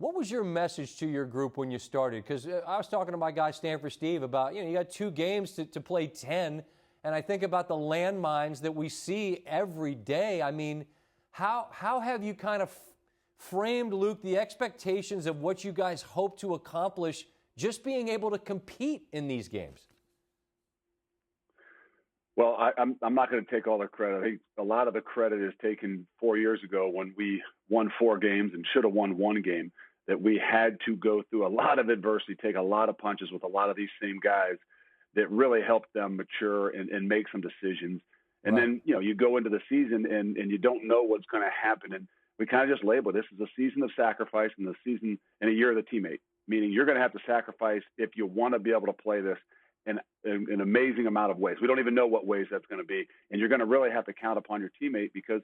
What was your message to your group when you started? Because I was talking to my guy Stanford Steve about, you got 2 games to play 10, and I think about the landmines that we see every day. I mean, how have you kind of framed, Luke, the expectations of what you guys hope to accomplish just being able to compete in these games? Well, I'm not going to take all the credit. I think a lot of the credit is taken 4 years ago when we won 4 games and should have won 1 game, that we had to go through a lot of adversity, take a lot of punches with a lot of these same guys that really helped them mature and make some decisions. And then, you go into the season and you don't know what's going to happen. And we kind of just label this as a season of sacrifice and the season and a year of the teammate, meaning you're going to have to sacrifice if you want to be able to play this in an amazing amount of ways. We don't even know what ways that's going to be. And you're going to really have to count upon your teammate, because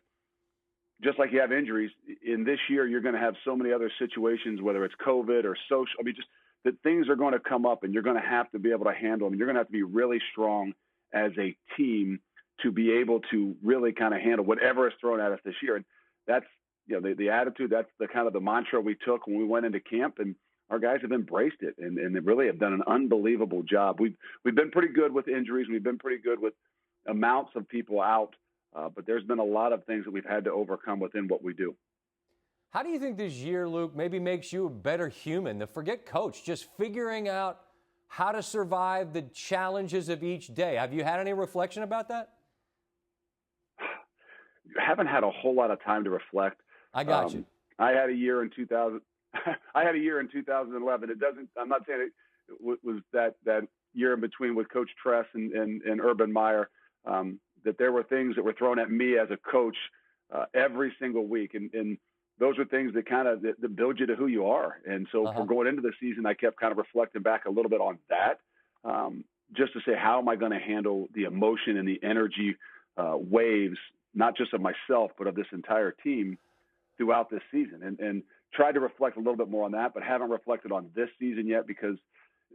just like you have injuries, in this year you're going to have so many other situations, whether it's COVID or social. I mean, just that things are going to come up and you're going to have to be able to handle them. You're going to have to be really strong as a team to be able to really kind of handle whatever is thrown at us this year. And that's, the attitude, that's the kind of the mantra we took when we went into camp, and our guys have embraced it and they really have done an unbelievable job. We've been pretty good with injuries. We've been pretty good with amounts of people out, but there's been a lot of things that we've had to overcome within what we do. How do you think this year, Luke, maybe makes you a better human? Forget coach, just figuring out how to survive the challenges of each day. Have you had any reflection about that? I haven't had a whole lot of time to reflect. I got you. I had a year in 2000. I had a year in 2011. I'm not saying it was that year in between with Coach Tress and Urban Meyer, that there were things that were thrown at me as a coach every single week. And those are things that kind of that build you to who you are. And so for going into the season, I kept kind of reflecting back a little bit on that, just to say, how am I going to handle the emotion and the energy waves, not just of myself, but of this entire team throughout this season, and tried to reflect a little bit more on that, but haven't reflected on this season yet, because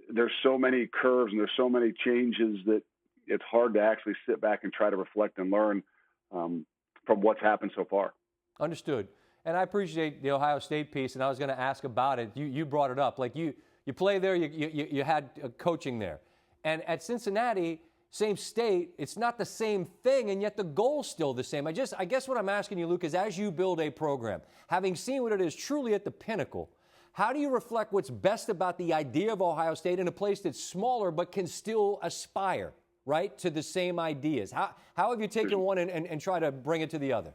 there's so many curves and there's so many changes that it's hard to actually sit back and try to reflect and learn from what's happened so far. Understood. And I appreciate the Ohio State piece, and I was going to ask about it. You brought it up. Like you play there, you had coaching there. And at Cincinnati, same state, it's not the same thing, and yet the goal's still the same. I guess what I'm asking you, Luke, is as you build a program, having seen what it is truly at the pinnacle, how do you reflect what's best about the idea of Ohio State in a place that's smaller but can still aspire, right, to the same ideas? How have you taken one and try to bring it to the other?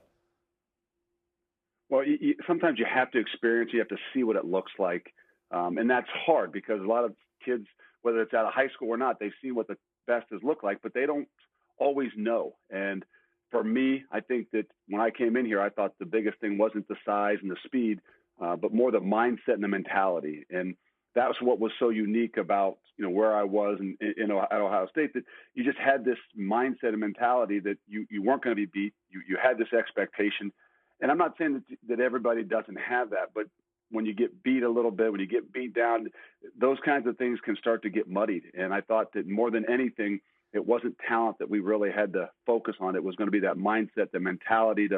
Well, sometimes you have to experience, you have to see what it looks like, and that's hard because a lot of kids, whether it's out of high school or not, they've seen what the best has looked like, but they don't always know. And for me, I think that when I came in here, I thought the biggest thing wasn't the size and the speed, but more the mindset and the mentality. And that was what was so unique about, where I was at Ohio State, that you just had this mindset and mentality that you weren't going to be beat. You had this expectation. And I'm not saying that everybody doesn't have that, but when you get beat a little bit, when you get beat down, those kinds of things can start to get muddied. And I thought that more than anything, it wasn't talent that we really had to focus on. It was going to be that mindset, the mentality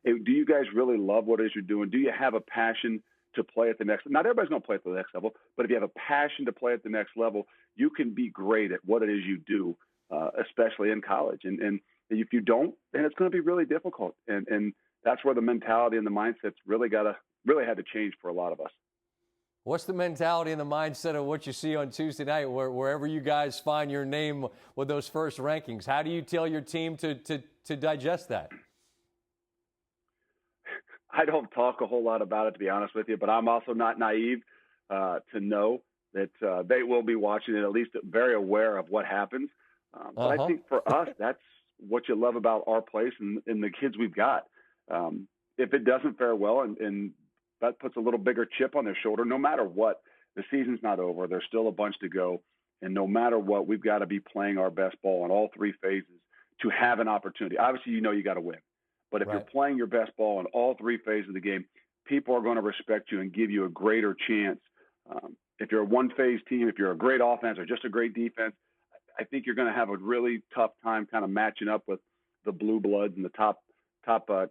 hey, do you guys really love what it is you're doing? Do you have a passion to play at the next level? Not everybody's going to play at the next level, but if you have a passion to play at the next level, you can be great at what it is you do, especially in college. And if you don't, then it's going to be really difficult. And that's where the mentality and the mindset's really had to change for a lot of us. What's the mentality and the mindset of what you see on Tuesday night, wherever you guys find your name with those first rankings? How do you tell your team to digest that? I don't talk a whole lot about it, to be honest with you, but I'm also not naive to know that they will be watching it, at least very aware of what happens. But I think for us, that's what you love about our place and the kids we've got. If it doesn't fare well and that puts a little bigger chip on their shoulder, no matter what, the season's not over. There's still a bunch to go. And no matter what, we've got to be playing our best ball in all 3 phases to have an opportunity. Obviously, you got to win. But if you're playing your best ball in all 3 phases of the game, people are going to respect you and give you a greater chance. If you're a one-phase team, if you're a great offense or just a great defense, I think you're going to have a really tough time kind of matching up with the blue bloods and the top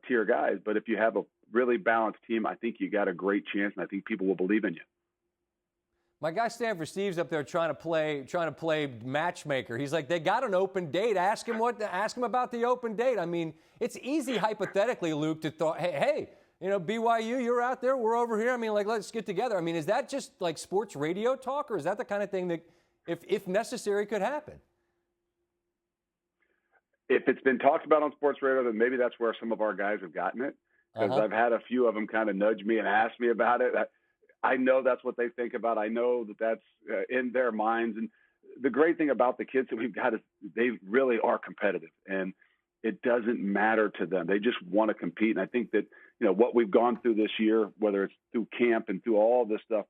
tier guys. But if you have a really balanced team, I think you got a great chance, and I think people will believe in you. My guy Stanford Steve's up there trying to play matchmaker. He's like, they got an open date. Ask him about the open date. I mean, it's easy hypothetically, Luke, to thought, hey, BYU, you're out there, we're over here. I mean, like, let's get together. I mean, is that just like sports radio talk, or is that the kind of thing that, if necessary, could happen? If it's been talked about on sports radio, then maybe that's where some of our guys have gotten it. Because I've had a few of them kind of nudge me and ask me about it. I know that's what they think about. I know that that's in their minds. And the great thing about the kids that we've got is they really are competitive, and it doesn't matter to them. They just want to compete. And I think that, what we've gone through this year, whether it's through camp and through all this stuff,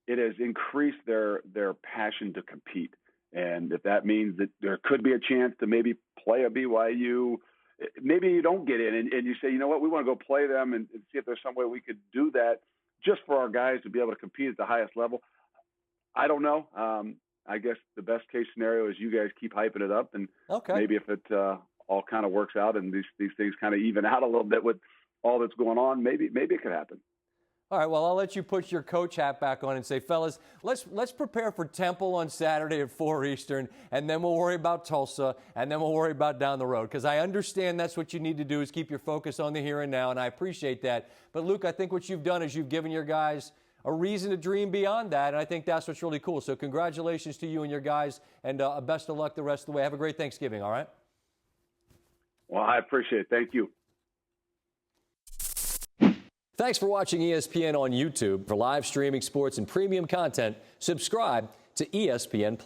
it has increased their passion to compete. And if that means that there could be a chance to maybe play a BYU, maybe you don't get in and you say, you know what, we want to go play them and see if there's some way we could do that just for our guys to be able to compete at the highest level. I don't know. I guess the best case scenario is you guys keep hyping it up, and maybe if it all kind of works out and these things kind of even out a little bit with all that's going on, maybe it could happen. All right, well, I'll let you put your coach hat back on and say, fellas, let's prepare for Temple on Saturday at 4 Eastern, and then we'll worry about Tulsa, and then we'll worry about down the road. Because I understand that's what you need to do, is keep your focus on the here and now, and I appreciate that. But, Luke, I think what you've done is you've given your guys a reason to dream beyond that, and I think that's what's really cool. So congratulations to you and your guys, and best of luck the rest of the way. Have a great Thanksgiving, all right? Well, I appreciate it. Thank you. Thanks for watching ESPN on YouTube. For live streaming sports and premium content, subscribe to ESPN+.